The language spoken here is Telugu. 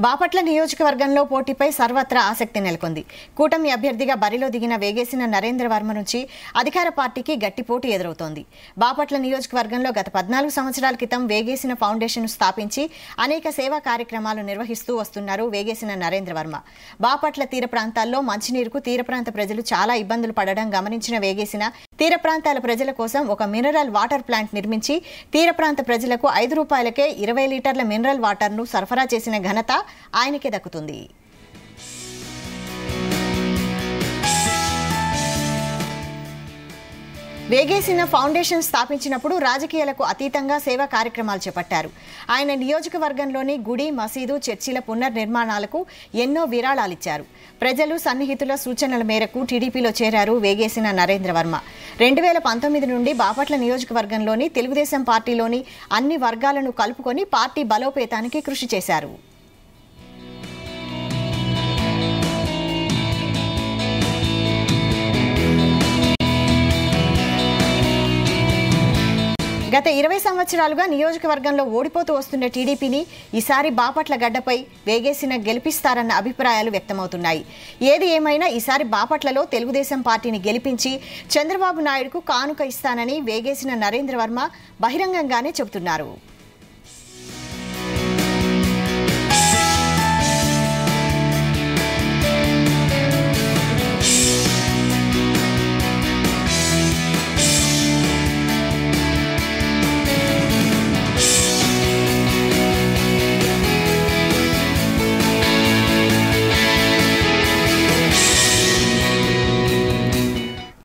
బాపట్ల నియోజకవర్గంలో పోటీపై సర్వత్రా ఆసక్తి నెలకొంది. కూటమి అభ్యర్థిగా బరిలో దిగిన వేగేసిన నరేంద్ర వర్మ నుంచి అధికార పార్టీకి గట్టి పోటీ ఎదురవుతోంది. బాపట్ల నియోజకవర్గంలో గత 14 సంవత్సరాల క్రితం వేగేసిన ఫౌండేషన్ స్థాపించి అనేక సేవా కార్యక్రమాలు నిర్వహిస్తూ వస్తున్నారు వేగేసిన నరేంద్ర వర్మ. బాపట్ల తీర ప్రాంతాల్లో మంచినీరుకు తీర ప్రాంత ప్రజలు చాలా ఇబ్బందులు పడడం గమనించిన వేగేసిన తీర ప్రాంతాల ప్రజల కోసం ఒక మినరల్ వాటర్ ప్లాంట్ నిర్మించి తీర ప్రాంత ప్రజలకు 5 రూపాయలకే 20 లీటర్ల మినరల్ వాటర్ను సరఫరా చేసిన ఘనత ఆయనకే దక్కుతుంది. వేగేసిన ఫౌండేషన్ స్థాపించినప్పుడు రాజకీయాలకు అతీతంగా సేవా కార్యక్రమాలు చేపట్టారు. ఆయన నియోజకవర్గంలోని గుడి, మసీదు, చర్చిల పునర్నిర్మాణాలకు ఎన్నో విరాళాలిచ్చారు. ప్రజలు, సన్నిహితుల సూచనల మేరకు టీడీపీలో చేరారు వేగేసిన నరేంద్ర వర్మ. 2019 నుండి బాపట్ల నియోజకవర్గంలోని తెలుగుదేశం పార్టీలోని అన్ని వర్గాలను కలుపుకొని పార్టీ బలోపేతానికి కృషి చేశారు. గత 20 సంవత్సరాలుగా నియోజకవర్గంలో ఓడిపోతూ వస్తున్న టీడీపీని ఈసారి బాపట్ల గడ్డపై వేగేసిన గెలిపిస్తారన్న అభిప్రాయాలు వ్యక్తమవుతున్నాయి. ఏది ఏమైనా ఈసారి బాపట్లలో తెలుగుదేశం పార్టీని గెలిపించి చంద్రబాబు నాయుడుకు కానుక ఇస్తానని వేగేసిన నరేంద్ర వర్మ బహిరంగంగానే చెబుతున్నారు.